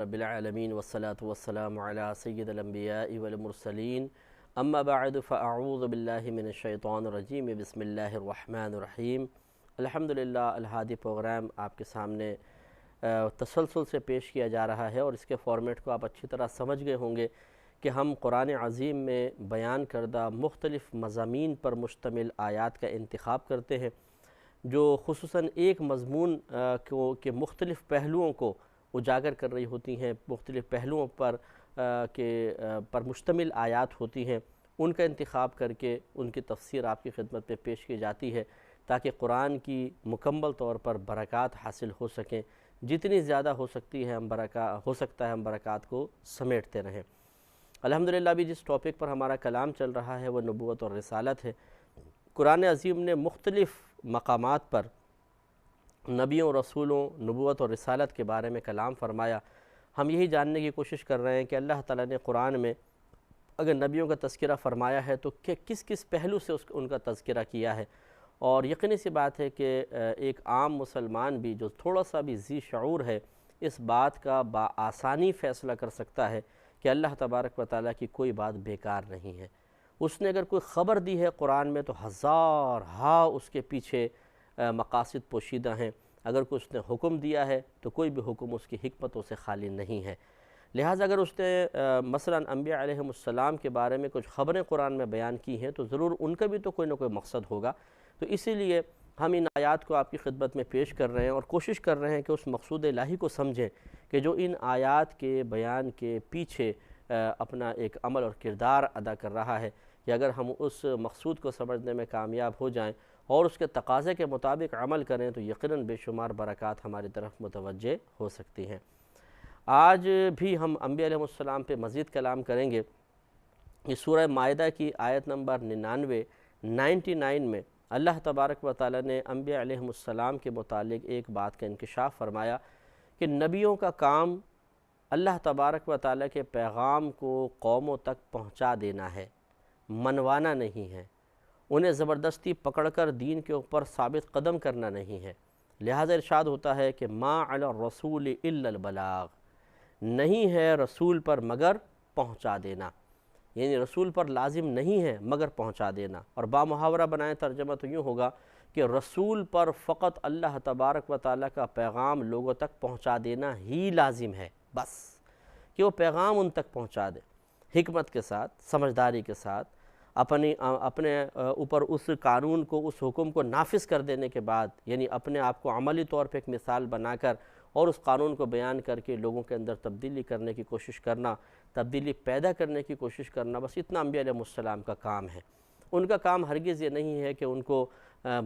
رب العالمین والصلاة والسلام علی سید الانبیاء والمرسلین اما بعد فاعوذ باللہ من الشیطان الرجیم بسم اللہ الرحمن الرحیم۔ الحمدللہ الہادی پروگرام آپ کے سامنے تسلسل سے پیش کیا جا رہا ہے، اور اس کے فارمیٹ کو آپ اچھی طرح سمجھ گئے ہوں گے کہ ہم قرآن عظیم میں بیان کردہ مختلف مضامین پر مشتمل آیات کا انتخاب کرتے ہیں، جو خصوصاً ایک مضمون کے مختلف پہلوؤں کو اجاگر کر رہی ہوتی ہیں، مختلف پہلوؤں پر مشتمل آیات ہوتی ہیں۔ ان کا انتخاب کر کے ان کی تفسیر آپ کی خدمت میں پیش کی جاتی ہے تاکہ قرآن کی مکمل طور پر برکات حاصل ہو سکیں۔ جتنی زیادہ ہو سکتا ہے ہم برکات کو سمیٹتے رہیں۔ الحمدللہ بھی جس ٹاپک پر ہمارا کلام چل رہا ہے وہ نبوت اور رسالت ہے۔ قرآن عظیم نے مختلف مقامات پر نبیوں، رسولوں، نبوت اور رسالت کے بارے میں کلام فرمایا۔ ہم یہی جاننے کی کوشش کر رہے ہیں کہ اللہ تعالیٰ نے قرآن میں اگر نبیوں کا تذکرہ فرمایا ہے تو کس کس پہلو سے ان کا تذکرہ کیا ہے، اور یقینی سی بات ہے کہ ایک عام مسلمان بھی جو تھوڑا سا بھی ذی شعور ہے اس بات کا بآسانی فیصلہ کر سکتا ہے کہ اللہ تبارک و تعالیٰ کی کوئی بات بیکار نہیں ہے۔ اس نے اگر کوئی خبر دی ہے قرآن میں تو ہزارہا اس کے پیچھے مقاصد پوشیدہ ہیں۔ اگر کوئی اس نے حکم دیا ہے تو کوئی بھی حکم اس کی حکمتوں سے خالی نہیں ہے۔ لہٰذا اگر اس نے مثلاً انبیاء علیہم السلام کے بارے میں کچھ خبریں قرآن میں بیان کی ہیں تو ضرور ان کا بھی تو کوئی نہ کوئی مقصد ہوگا۔ تو اسی لیے ہم ان آیات کو آپ کی خدمت میں پیش کر رہے ہیں اور کوشش کر رہے ہیں کہ اس مقصود الہی کو سمجھیں کہ جو ان آیات کے بیان کے پیچھے اپنا ایک عمل اور کردار ادا کر رہا ہے، کہ اگر ہم اس مقصود کو سمجھنے میں کامیاب ہو جائیں اور اس کے تقاضے کے مطابق عمل کریں تو یقیناً بے شمار برکات ہماری طرف متوجہ ہو سکتی ہیں۔ آج بھی ہم انبیاء علیہ السلام پہ مزید کلام کریں گے۔ یہ سورہ مائدہ کی آیت نمبر 99 میں اللہ تبارک و تعالیٰ نے انبیاء علیہ السلام کے متعلق ایک بات کا انکشاف فرمایا کہ نبیوں کا کام اللہ تبارک و تعالیٰ کے پیغام کو قوموں تک پہنچا دینا ہے، منوانا نہیں ہے، انہیں زبردستی پکڑ کر دین کے اوپر ثابت قدم کرنا نہیں ہے۔ لہذا ارشاد ہوتا ہے کہ ما علی الرسول الا البلاغ، نہیں ہے رسول پر مگر پہنچا دینا، یعنی رسول پر لازم نہیں ہے مگر پہنچا دینا۔ اور بامحاورہ بنائیں ترجمہ تو یوں ہوگا کہ رسول پر فقط اللہ تبارک و تعالیٰ کا پیغام لوگوں تک پہنچا دینا ہی لازم ہے، بس کہ وہ پیغام ان تک پہنچا دے، حکمت کے ساتھ، سمجھداری کے ساتھ، اپنے اوپر اس قانون کو، اس حکم کو نافذ کر دینے کے بعد، یعنی اپنے آپ کو عملی طور پہ ایک مثال بنا کر اور اس قانون کو بیان کر کے لوگوں کے اندر تبدیلی کرنے کی کوشش کرنا، تبدیلی پیدا کرنے کی کوشش کرنا، بس اتنا انبیاء علیہ السلام کا کام ہے۔ ان کا کام ہرگز یہ نہیں ہے کہ ان کو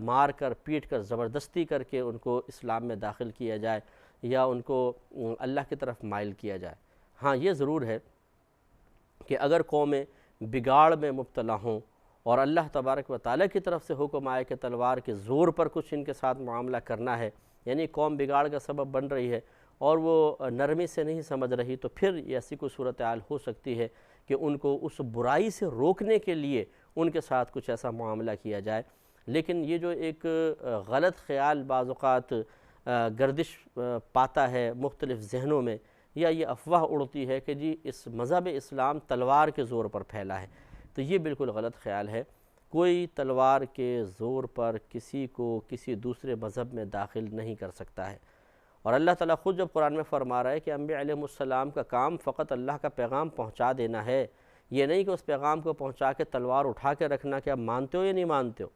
مار کر، پیٹ کر، زبردستی کر کے ان کو اسلام میں داخل کیا جائے یا ان کو اللہ کی طرف مائل کیا جائے۔ ہاں یہ ضرور ہے کہ اگر قومیں بگاڑ میں مبتلا ہوں اور اللہ تبارک و تعالیٰ کی طرف سے حکم آئے کہ تلوار کے زور پر کچھ ان کے ساتھ معاملہ کرنا ہے، یعنی قوم بگاڑ کا سبب بن رہی ہے اور وہ نرمی سے نہیں سمجھ رہی، تو پھر ایسی کوئی صورتحال ہو سکتی ہے کہ ان کو اس برائی سے روکنے کے لیے ان کے ساتھ کچھ ایسا معاملہ کیا جائے۔ لیکن یہ جو ایک غلط خیال بعض اوقات گردش پاتا ہے مختلف ذہنوں میں، یا یہ افواہ اڑتی ہے کہ جی اس مذہب اسلام تلوار کے زور پر پھیلا ہے، تو یہ بالکل غلط خیال ہے۔ کوئی تلوار کے زور پر کسی کو کسی دوسرے مذہب میں داخل نہیں کر سکتا ہے۔ اور اللہ تعالیٰ خود جب قرآن میں فرما رہا ہے کہ انبیاء علیہ السلام کا کام فقط اللہ کا پیغام پہنچا دینا ہے، یہ نہیں کہ اس پیغام کو پہنچا کے تلوار اٹھا کے رکھنا کہ آپ مانتے ہو یا نہیں مانتے ہو،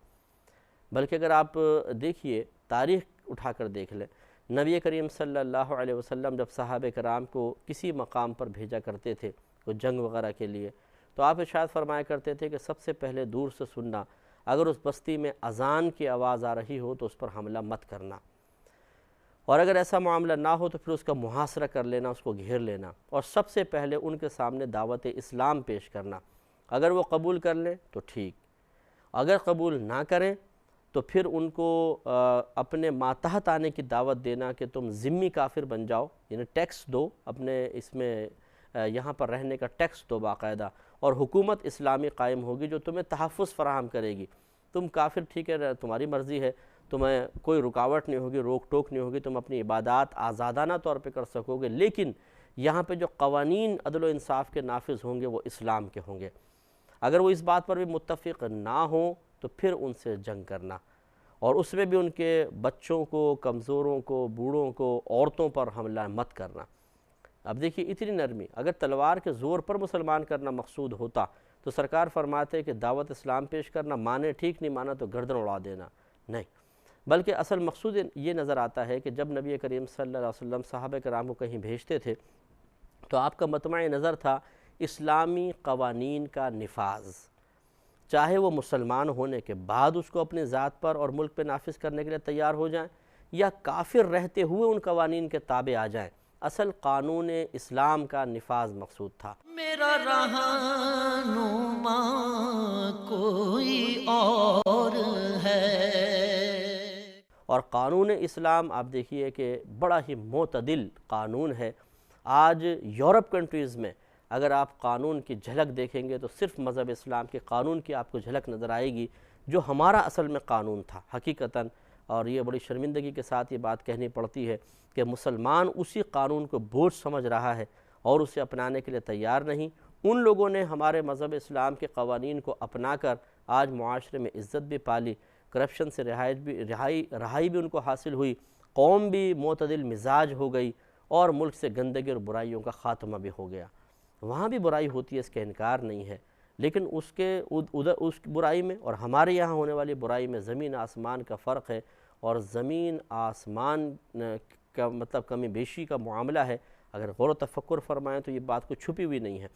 بلکہ اگر آپ دیکھیے تاریخ اٹھا کر دیکھ لیں، نبی کریم صلی اللہ علیہ وسلم جب صحابہ کرام کو کسی مقام پر بھیجا کرتے تھے کوئی جنگ وغیرہ کے لیے، تو آپ ارشاد فرمایا کرتے تھے کہ سب سے پہلے دور سے سننا، اگر اس بستی میں اذان کی آواز آ رہی ہو تو اس پر حملہ مت کرنا، اور اگر ایسا معاملہ نہ ہو تو پھر اس کا محاصرہ کر لینا، اس کو گھیر لینا، اور سب سے پہلے ان کے سامنے دعوت اسلام پیش کرنا۔ اگر وہ قبول کر لیں تو ٹھیک، اگر قبول نہ کریں تو پھر ان کو اپنے ماتحت آنے کی دعوت دینا کہ تم ذمی کافر بن جاؤ، یعنی ٹیکس دو، اپنے اس میں یہاں پر رہنے کا ٹیکس دو باقاعدہ، اور حکومت اسلامی قائم ہوگی جو تمہیں تحفظ فراہم کرے گی۔ تم کافر ٹھیک ہے، تمہاری مرضی ہے، تمہیں کوئی رکاوٹ نہیں ہوگی، روک ٹوک نہیں ہوگی، تم اپنی عبادات آزادانہ طور پہ کر سکو گے، لیکن یہاں پہ جو قوانین عدل و انصاف کے نافذ ہوں گے وہ اسلام کے ہوں گے۔ اگر وہ اس بات پر بھی متفق نہ ہوں تو پھر ان سے جنگ کرنا، اور اس میں بھی ان کے بچوں کو، کمزوروں کو، بوڑھوں کو، عورتوں پر حملہ مت کرنا۔ اب دیکھیے اتنی نرمی، اگر تلوار کے زور پر مسلمان کرنا مقصود ہوتا تو سرکار فرماتے کہ دعوت اسلام پیش کرنا، مانے ٹھیک، نہیں مانا تو گردن اڑا دینا، نہیں، بلکہ اصل مقصود یہ نظر آتا ہے کہ جب نبی کریم صلی اللہ علیہ وسلم صحابہ کرام کو کہیں بھیجتے تھے تو آپ کا مطمع نظر تھا اسلامی قوانین کا نفاذ، چاہے وہ مسلمان ہونے کے بعد اس کو اپنی ذات پر اور ملک پہ نافذ کرنے کے لیے تیار ہو جائیں یا کافر رہتے ہوئے ان قوانین کے تابع آ جائیں، اصل قانون اسلام کا نفاذ مقصود تھا۔ میرا رہنما کوئی اور ہے۔ اور قانون اسلام آپ دیکھیے کہ بڑا ہی معتدل قانون ہے۔ آج یورپ کنٹریز میں اگر آپ قانون کی جھلک دیکھیں گے تو صرف مذہب اسلام کے قانون کی آپ کو جھلک نظر آئے گی، جو ہمارا اصل میں قانون تھا حقیقتاً۔ اور یہ بڑی شرمندگی کے ساتھ یہ بات کہنی پڑتی ہے کہ مسلمان اسی قانون کو بوجھ سمجھ رہا ہے اور اسے اپنانے کے لیے تیار نہیں۔ ان لوگوں نے ہمارے مذہب اسلام کے قوانین کو اپنا کر آج معاشرے میں عزت بھی پالی، کرپشن سے رہائی بھی ان کو حاصل ہوئی، قوم بھی معتدل مزاج ہو گئی، اور ملک سے گندگی اور برائیوں کا خاتمہ بھی ہو گیا۔ وہاں بھی برائی ہوتی ہے، اس کا انکار نہیں ہے، لیکن اس برائی میں اور ہمارے یہاں ہونے والی برائی میں زمین آسمان کا فرق ہے، اور زمین آسمان کا مطلب کمی بیشی کا معاملہ ہے۔ اگر غور و تفکر فرمائیں تو یہ بات کو چھپی ہوئی نہیں ہے۔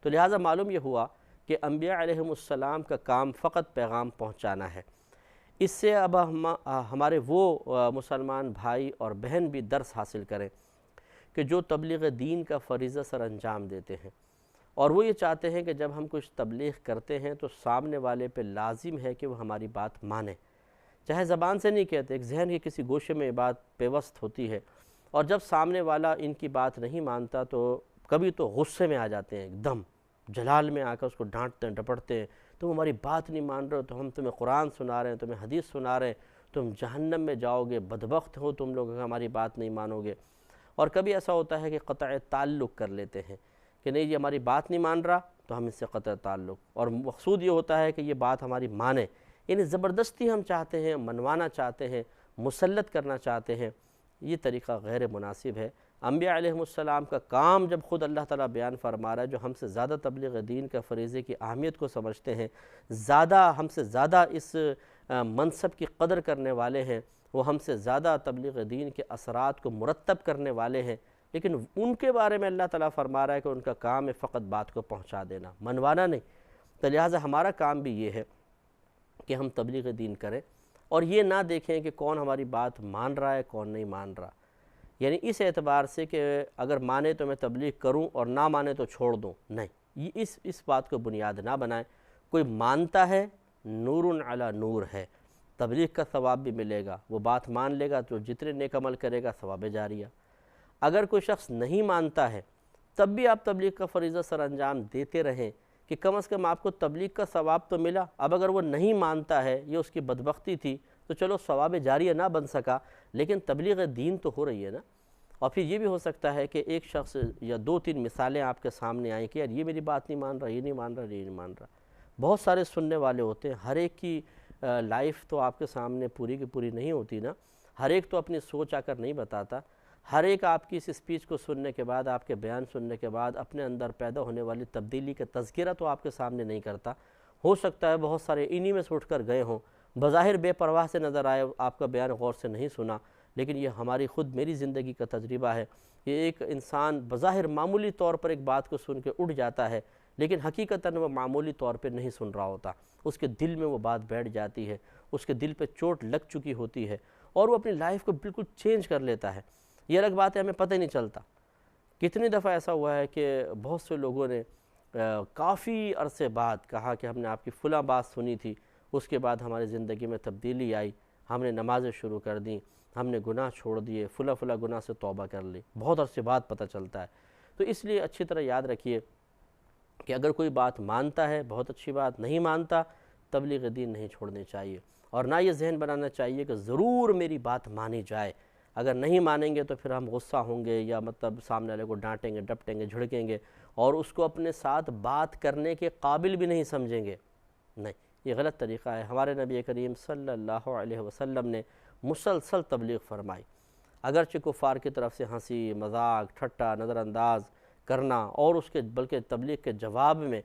تو لہٰذا معلوم یہ ہوا کہ انبیاء علیہم السلام کا کام فقط پیغام پہنچانا ہے۔ اس سے اب ہمارے وہ مسلمان بھائی اور بہن بھی درس حاصل کریں کہ جو تبلیغ دین کا فریضہ سر انجام دیتے ہیں، اور وہ یہ چاہتے ہیں کہ جب ہم کچھ تبلیغ کرتے ہیں تو سامنے والے پہ لازم ہے کہ وہ ہماری بات مانے، چاہے زبان سے نہیں کہتے، ایک ذہن کے کسی گوشے میں یہ بات پیوست ہوتی ہے، اور جب سامنے والا ان کی بات نہیں مانتا تو کبھی تو غصے میں آ جاتے ہیں، ایک دم جلال میں آ کر اس کو ڈانٹتے ہیں، ڈپٹتے ہیں، تم ہماری بات نہیں مان رہے ہو تو ہم تمہیں قرآن سنا رہے ہیں، تمہیں حدیث سنا رہے ہیں، تم جہنم میں جاؤ گے، بدبخت ہو تم لوگ اگر ہماری بات نہیں مانو گے۔ اور کبھی ایسا ہوتا ہے کہ قطع تعلق کر لیتے ہیں کہ نہیں یہ ہماری بات نہیں مان رہا تو ہم اس سے قطع تعلق، اور مقصود یہ ہوتا ہے کہ یہ بات ہماری مانے، یعنی زبردستی ہم چاہتے ہیں، منوانا چاہتے ہیں، مسلط کرنا چاہتے ہیں۔ یہ طریقہ غیر مناسب ہے۔ انبیاء علیہم السلام کا کام جب خود اللہ تعالیٰ بیان فرما رہا ہے، جو ہم سے زیادہ تبلیغ دین کا فریضے کی اہمیت کو سمجھتے ہیں، ہم سے زیادہ اس منصب کی قدر کرنے والے ہیں، وہ ہم سے زیادہ تبلیغ دین کے اثرات کو مرتب کرنے والے ہیں، لیکن ان کے بارے میں اللہ تعالیٰ فرما رہا ہے کہ ان کا کام ہے فقط بات کو پہنچا دینا، منوانا نہیں۔ تو لہٰذا ہمارا کام بھی یہ ہے کہ ہم تبلیغ دین کریں اور یہ نہ دیکھیں کہ کون ہماری بات مان رہا ہے کون نہیں مان رہا، یعنی اس اعتبار سے کہ اگر مانے تو میں تبلیغ کروں اور نہ مانے تو چھوڑ دوں، نہیں، یہ اس بات کو بنیاد نہ بنائیں۔ کوئی مانتا ہے نور علی نور ہے، تبلیغ کا ثواب بھی ملے گا، وہ بات مان لے گا تو جتنے نیک عمل کرے گا ثواب جاریہ۔ اگر کوئی شخص نہیں مانتا ہے تب بھی آپ تبلیغ کا فریضہ سر انجام دیتے رہیں کہ کم از کم آپ کو تبلیغ کا ثواب تو ملا۔ اب اگر وہ نہیں مانتا ہے، یہ اس کی بدبختی تھی، تو چلو ثواب جاریہ نہ بن سکا لیکن تبلیغ دین تو ہو رہی ہے نا۔ اور پھر یہ بھی ہو سکتا ہے کہ ایک شخص یا 2-3 مثالیں آپ کے سامنے آئیں کہ یار یہ میری بات نہیں مان رہا، یہ نہیں مان رہا، یہ نہیں مان رہا۔ بہت سارے سننے والے ہوتے ہیں، ہر ایک کی لائف تو آپ کے سامنے پوری کی پوری نہیں ہوتی نا، ہر ایک تو اپنی سوچ آ کر نہیں بتاتا، ہر ایک آپ کی اس اسپیچ کو سننے کے بعد، آپ کے بیان سننے کے بعد اپنے اندر پیدا ہونے والی تبدیلی کا تذکرہ تو آپ کے سامنے نہیں کرتا۔ ہو سکتا ہے بہت سارے انہی میں سے اٹھ کر گئے ہوں، بظاہر بے پرواہ سے نظر آئے، آپ کا بیان غور سے نہیں سنا، لیکن یہ ہماری خود میری زندگی کا تجربہ ہے۔ یہ ایک انسان بظاہر معمولی طور پر ایک بات کو سن کے اٹھ جاتا ہے، لیکن حقیقتاً وہ معمولی طور پہ نہیں سن رہا ہوتا، اس کے دل میں وہ بات بیٹھ جاتی ہے، اس کے دل پہ چوٹ لگ چکی ہوتی ہے اور وہ اپنی لائف کو بالکل چینج کر لیتا ہے۔ یہ الگ بات ہے ہمیں پتہ ہی نہیں چلتا۔ کتنی دفعہ ایسا ہوا ہے کہ بہت سے لوگوں نے کافی عرصے بعد کہا کہ ہم نے آپ کی فلاں بات سنی تھی، اس کے بعد ہماری زندگی میں تبدیلی آئی، ہم نے نمازیں شروع کر دیں، ہم نے گناہ چھوڑ دیے، فلاں گناہ سے توبہ کر لی، بہت عرصے بعد پتہ چلتا ہے۔ تو اس لیے اچھی طرح یاد رکھیے کہ اگر کوئی بات مانتا ہے بہت اچھی بات، نہیں مانتا تبلیغ دین نہیں چھوڑنی چاہیے، اور نہ یہ ذہن بنانا چاہیے کہ ضرور میری بات مانی جائے۔ اگر نہیں مانیں گے تو پھر ہم غصہ ہوں گے یا مطلب سامنے والے کو ڈانٹیں گے، ڈپٹیں گے، جھڑکیں گے اور اس کو اپنے ساتھ بات کرنے کے قابل بھی نہیں سمجھیں گے۔ نہیں، یہ غلط طریقہ ہے۔ ہمارے نبی کریم صلی اللہ علیہ وسلم نے مسلسل تبلیغ فرمائی، اگرچہ کفار کی طرف سے ہنسی، مذاق، ٹھٹا، نظر انداز کرنا اور اس کے بلکہ تبلیغ کے جواب میں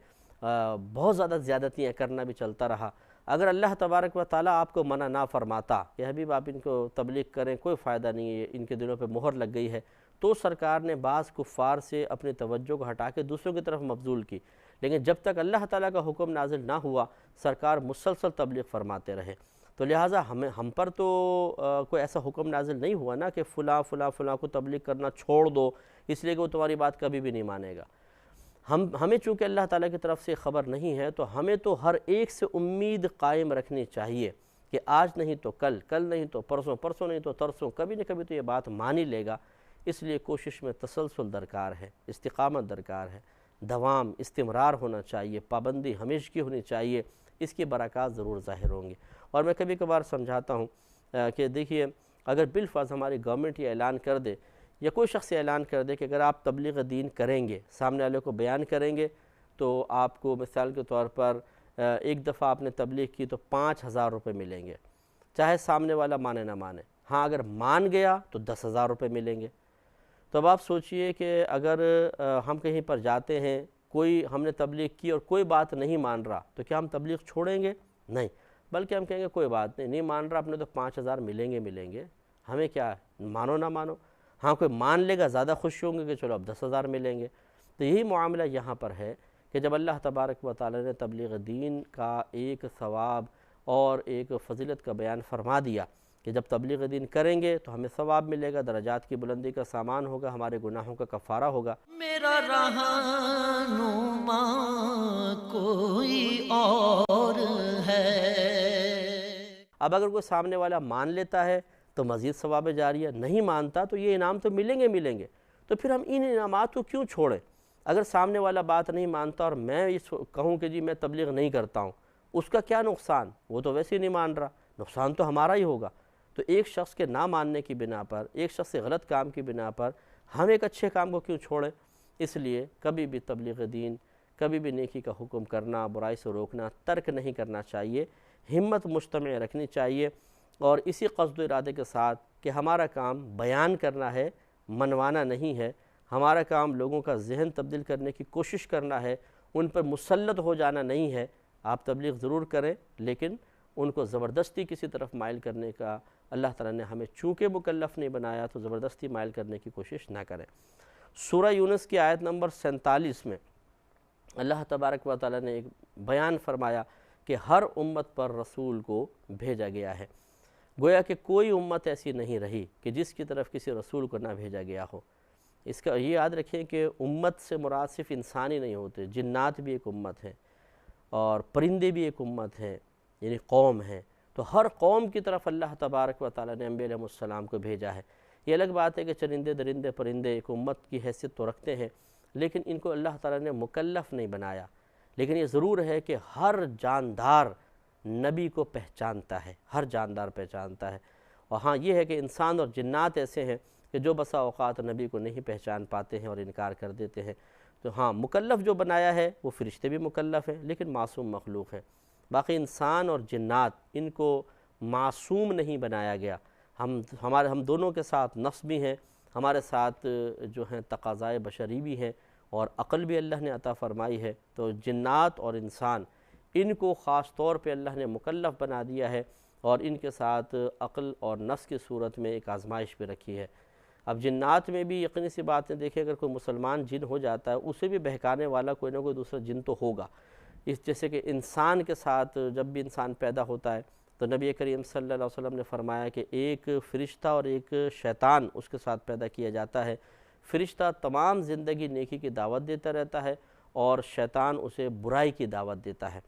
بہت زیادہ زیادتیاں کرنا بھی چلتا رہا۔ اگر اللہ تبارک و تعالیٰ آپ کو منع نہ فرماتا کہ حبیب آپ ان کو تبلیغ کریں، کوئی فائدہ نہیں ہے، ان کے دلوں پہ مہر لگ گئی ہے، تو سرکار نے بعض کفار سے اپنی توجہ کو ہٹا کے دوسروں کی طرف مبذول کی، لیکن جب تک اللہ تعالیٰ کا حکم نازل نہ ہوا سرکار مسلسل تبلیغ فرماتے رہے۔ تو لہٰذا ہم پر تو کوئی ایسا حکم نازل نہیں ہوا نا کہ فلاں فلاں فلاں کو تبلیغ کرنا چھوڑ دو اس لیے کہ وہ تمہاری بات کبھی بھی نہیں مانے گا۔ ہمیں چونکہ اللہ تعالیٰ کی طرف سے خبر نہیں ہے تو ہمیں تو ہر ایک سے امید قائم رکھنی چاہیے کہ آج نہیں تو کل، کل نہیں تو پرسوں، پرسوں نہیں تو ترسوں، کبھی نہ کبھی تو یہ بات مان ہی لے گا۔ اس لیے کوشش میں تسلسل درکار ہے، استقامت درکار ہے، دوام، استمرار ہونا چاہیے، پابندی ہمیشہ کی ہونی چاہیے، اس کی برکات ضرور ظاہر ہوں گی۔ اور میں کبھی کبھار سمجھاتا ہوں کہ دیکھیے اگر بالفرض ہماری گورنمنٹ یہ اعلان کر دے یا کوئی شخص اعلان کر دے کہ اگر آپ تبلیغ دین کریں گے، سامنے والے کو بیان کریں گے تو آپ کو مثال کے طور پر ایک دفعہ آپ نے تبلیغ کی تو 5,000 روپے ملیں گے، چاہے سامنے والا مانے نہ مانے۔ ہاں اگر مان گیا تو 10,000 روپے ملیں گے۔ تو اب آپ سوچئے کہ اگر ہم کہیں پر جاتے ہیں، کوئی ہم نے تبلیغ کی اور کوئی بات نہیں مان رہا تو کیا ہم تبلیغ چھوڑیں گے؟ نہیں، بلکہ ہم کہیں گے کوئی بات نہیں مان رہا، اپنے تو 5,000 ملیں گے، ہمیں کیا مانو نہ مانو۔ ہاں کوئی مان لے گا زیادہ خوشی ہوں گے کہ چلو اب 10,000 ملیں گے۔ تو یہی معاملہ یہاں پر ہے کہ جب اللہ تبارک و تعالی نے تبلیغ دین کا ایک ثواب اور ایک فضیلت کا بیان فرما دیا کہ جب تبلیغ دین کریں گے تو ہمیں ثواب ملے گا، درجات کی بلندی کا سامان ہوگا، ہمارے گناہوں کا کفارہ ہوگا۔ میرا رہنما کوئی اور ہے۔ اب اگر کوئی سامنے والا مان لیتا ہے تو مزید ثواب جاریہ، نہیں مانتا تو یہ انعام تو ملیں گے، تو پھر ہم ان انعامات کو کیوں چھوڑیں؟ اگر سامنے والا بات نہیں مانتا اور میں کہوں کہ جی میں تبلیغ نہیں کرتا ہوں، اس کا کیا نقصان؟ وہ تو ویسے ہی نہیں مان رہا، نقصان تو ہمارا ہی ہوگا۔ تو ایک شخص کے نہ ماننے کی بنا پر، ایک شخص کے غلط کام کی بنا پر ہم ایک اچھے کام کو کیوں چھوڑیں؟ اس لیے کبھی بھی تبلیغ دین، کبھی بھی نیکی کا حکم کرنا، برائی سے روکنا، ترک نہیں کرنا چاہیے، ہمت مجتمع رکھنی چاہیے، اور اسی قصد و ارادے کے ساتھ کہ ہمارا کام بیان کرنا ہے، منوانا نہیں ہے، ہمارا کام لوگوں کا ذہن تبدیل کرنے کی کوشش کرنا ہے، ان پر مسلط ہو جانا نہیں ہے۔ آپ تبلیغ ضرور کریں لیکن ان کو زبردستی کسی طرف مائل کرنے کا اللہ تعالیٰ نے ہمیں چونکہ مکلف نہیں بنایا تو زبردستی مائل کرنے کی کوشش نہ کریں۔ سورہ یونس کی آیت نمبر 47 میں اللہ تبارک و تعالیٰ نے ایک بیان فرمایا کہ ہر امت پر رسول کو بھیجا گیا ہے، گویا کہ کوئی امت ایسی نہیں رہی کہ جس کی طرف کسی رسول کو نہ بھیجا گیا ہو۔ اس کا یہ یاد رکھیں کہ امت سے مراد صرف انسان ہی نہیں ہوتے، جنات بھی ایک امت ہے اور پرندے بھی ایک امت ہیں، یعنی قوم ہے۔ تو ہر قوم کی طرف اللہ تبارک و تعالیٰ نے انبیاء علیہ السلام کو بھیجا ہے۔ یہ الگ بات ہے کہ چرندے درندے پرندے ایک امت کی حیثیت تو رکھتے ہیں لیکن ان کو اللہ تعالیٰ نے مکلف نہیں بنایا، لیکن یہ ضرور ہے کہ ہر جاندار نبی کو پہچانتا ہے، ہر جاندار پہچانتا ہے۔ اور ہاں یہ ہے کہ انسان اور جنات ایسے ہیں کہ جو بسا اوقات نبی کو نہیں پہچان پاتے ہیں اور انکار کر دیتے ہیں۔ تو ہاں مکلف جو بنایا ہے وہ فرشتے بھی مکلف ہیں لیکن معصوم مخلوق ہیں۔ باقی انسان اور جنات ان کو معصوم نہیں بنایا گیا۔ ہم دونوں کے ساتھ نفس بھی ہیں، ہمارے ساتھ جو ہیں تقاضائے بشری بھی ہیں اور عقل بھی اللہ نے عطا فرمائی ہے۔ تو جنات اور انسان ان کو خاص طور پہ اللہ نے مکلف بنا دیا ہے اور ان کے ساتھ عقل اور نفس کی صورت میں ایک آزمائش بھی رکھی ہے۔ اب جنات میں بھی یقینی سی بات ہے، دیکھیں اگر کوئی مسلمان جن ہو جاتا ہے اسے بھی بہکانے والا کوئی نہ کوئی دوسرا جن تو ہوگا۔ اس جیسے کہ انسان کے ساتھ جب بھی انسان پیدا ہوتا ہے تو نبی کریم صلی اللہ علیہ وسلم نے فرمایا کہ ایک فرشتہ اور ایک شیطان اس کے ساتھ پیدا کیا جاتا ہے۔ فرشتہ تمام زندگی نیکی کی دعوت دیتا رہتا ہے اور شیطان اسے برائی کی دعوت دیتا ہے۔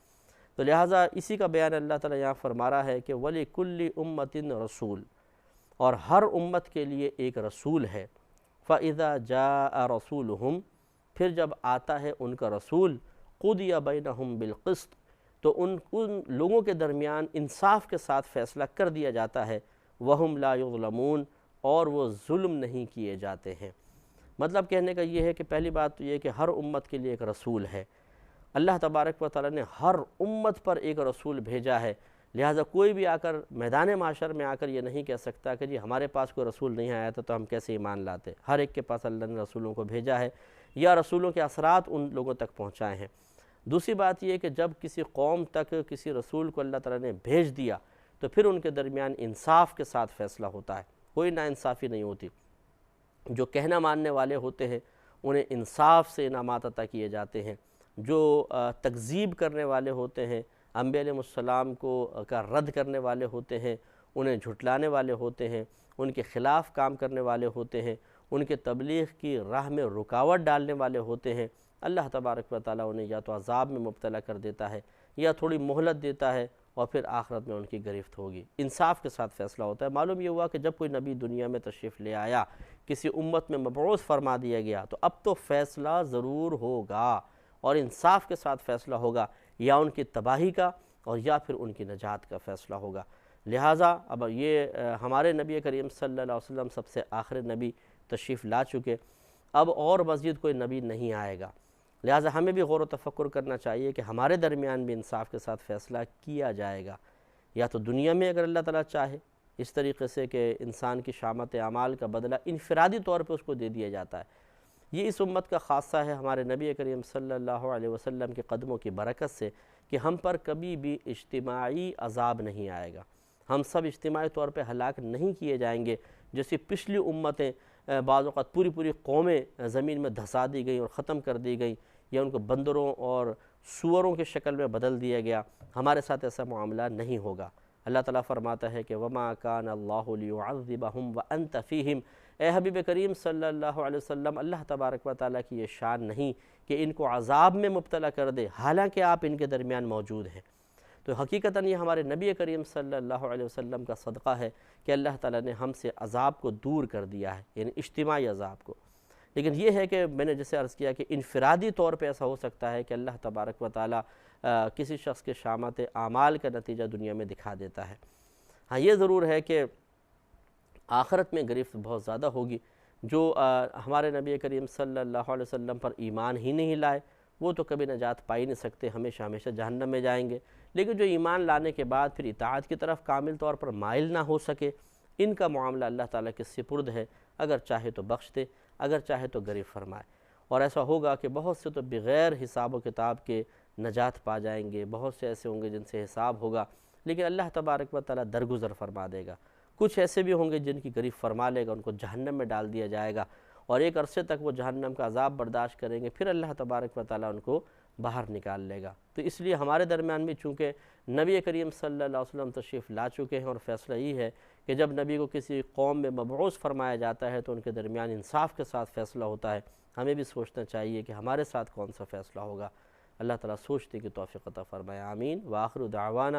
تو لہٰذا اسی کا بیان اللہ تعالیٰ یہاں فرما رہا ہے کہ وَلِكُلِّ أُمَّةٍ رَسُولٌ، اور ہر امت کے لیے ایک رسول ہے۔ فَإِذَا جَاءَ رَسُولُهُمْ، پھر جب آتا ہے ان کا رسول، قُضِيَ بَيْنَهُمْ بِالْقِسْطِ، تو ان لوگوں کے درمیان انصاف کے ساتھ فیصلہ کر دیا جاتا ہے۔ وَهُمْ لَا يُظْلَمُونَ، اور وہ ظلم نہیں کیے جاتے ہیں۔ مطلب کہنے کا یہ ہے کہ پہلی بات تو یہ کہ ہر امت کے لیے ایک رسول ہے، اللہ تبارک و تعالیٰ نے ہر امت پر ایک رسول بھیجا ہے، لہٰذا کوئی بھی آ کر میدان معاشر میں آ کر یہ نہیں کہہ سکتا کہ جی ہمارے پاس کوئی رسول نہیں آیا تھا تو ہم کیسے ایمان لاتے۔ ہر ایک کے پاس اللہ نے رسولوں کو بھیجا ہے یا رسولوں کے اثرات ان لوگوں تک پہنچائے ہیں۔ دوسری بات یہ کہ جب کسی قوم تک کسی رسول کو اللہ تعالیٰ نے بھیج دیا تو پھر ان کے درمیان انصاف کے ساتھ فیصلہ ہوتا ہے، کوئی ناانصافی نہیں ہوتی۔ جو کہنا ماننے والے ہوتے ہیں انہیں انصاف سے انعامات عطا کیے جاتے ہیں، جو تکذیب کرنے والے ہوتے ہیں، انبیاء علیہ السلام کا رد کرنے والے ہوتے ہیں، انہیں جھٹلانے والے ہوتے ہیں، ان کے خلاف کام کرنے والے ہوتے ہیں، ان کے تبلیغ کی راہ میں رکاوٹ ڈالنے والے ہوتے ہیں، اللہ تبارک و تعالیٰ انہیں یا تو عذاب میں مبتلا کر دیتا ہے یا تھوڑی مہلت دیتا ہے اور پھر آخرت میں ان کی گرفت ہوگی۔ انصاف کے ساتھ فیصلہ ہوتا ہے۔ معلوم یہ ہوا کہ جب کوئی نبی دنیا میں تشریف لے آیا، کسی امت میں مبعوث فرما دیا گیا تو اب تو فیصلہ ضرور ہوگا اور انصاف کے ساتھ فیصلہ ہوگا، یا ان کی تباہی کا اور یا پھر ان کی نجات کا فیصلہ ہوگا۔ لہٰذا اب یہ ہمارے نبی کریم صلی اللہ علیہ وسلم سب سے آخر نبی تشریف لا چکے، اب اور مزید کوئی نبی نہیں آئے گا، لہٰذا ہمیں بھی غور و تفکر کرنا چاہیے کہ ہمارے درمیان بھی انصاف کے ساتھ فیصلہ کیا جائے گا، یا تو دنیا میں اگر اللہ تعالیٰ چاہے اس طریقے سے کہ انسان کی شامت اعمال کا بدلہ انفرادی طور پہ اس کو دے دیا جاتا ہے۔ یہ اس امت کا خاصہ ہے ہمارے نبی کریم صلی اللہ علیہ وسلم کے قدموں کی برکت سے کہ ہم پر کبھی بھی اجتماعی عذاب نہیں آئے گا، ہم سب اجتماعی طور پہ ہلاک نہیں کیے جائیں گے جیسی پچھلی امتیں بعض اوقات پوری قومیں زمین میں دھسا دی گئیں اور ختم کر دی گئیں یا ان کو بندروں اور سوروں کے شکل میں بدل دیا گیا۔ ہمارے ساتھ ایسا معاملہ نہیں ہوگا۔ اللہ تعالیٰ فرماتا ہے کہ وَمَا كَانَ اللَّهُ لِيُعَذِّبَهُمْ وَأَنْتَ فِيهِمْ، اے حبیب کریم صلی اللہ علیہ وسلم، اللہ تبارک و تعالیٰ کی یہ شان نہیں کہ ان کو عذاب میں مبتلا کر دے حالانکہ آپ ان کے درمیان موجود ہیں۔ تو حقیقتاً یہ ہمارے نبی کریم صلی اللہ علیہ وسلم کا صدقہ ہے کہ اللہ تعالیٰ نے ہم سے عذاب کو دور کر دیا ہے، یعنی اجتماعی عذاب کو۔ لیکن یہ ہے کہ میں نے جیسے عرض کیا کہ انفرادی طور پہ ایسا ہو سکتا ہے کہ اللہ تبارک و تعالیٰ کسی شخص کے شامت اعمال کا نتیجہ دنیا میں دکھا دیتا ہے۔ ہاں یہ ضرور ہے کہ آخرت میں گرفت بہت زیادہ ہوگی۔ جو ہمارے نبی کریم صلی اللہ علیہ وسلم پر ایمان ہی نہیں لائے وہ تو کبھی نجات پا ہی نہیں سکتے، ہمیشہ جہنم میں جائیں گے۔ لیکن جو ایمان لانے کے بعد پھر اطاعت کی طرف کامل طور پر مائل نہ ہو سکے، ان کا معاملہ اللہ تعالیٰ کے سپرد ہے، اگر چاہے تو بخش دے، اگر چاہے تو گرفت فرمائے۔ اور ایسا ہوگا کہ بہت سے تو بغیر حساب و کتاب کے نجات پا جائیں گے، بہت سے ایسے ہوں گے جن سے حساب ہوگا لیکن اللہ تبارک و تعالیٰ درگزر فرما دے گا۔ کچھ ایسے بھی ہوں گے جن کی گرفت فرما لے گا، ان کو جہنم میں ڈال دیا جائے گا اور ایک عرصے تک وہ جہنم کا عذاب برداشت کریں گے، پھر اللہ تبارک و تعالیٰ ان کو باہر نکال لے گا۔ تو اس لیے ہمارے درمیان بھی چونکہ نبی کریم صلی اللہ علیہ وسلم تشریف لا چکے ہیں اور فیصلہ یہ ہے کہ جب نبی کو کسی قوم میں مبعوث فرمایا جاتا ہے تو ان کے درمیان انصاف کے ساتھ فیصلہ ہوتا ہے۔ ہمیں بھی سوچنا چاہیے کہ ہمارے ساتھ کون سا فیصلہ ہوگا۔ اللہ تعالیٰ سوچنے کی توفیق عطا فرمائے، آمین۔ وآخر دعوانا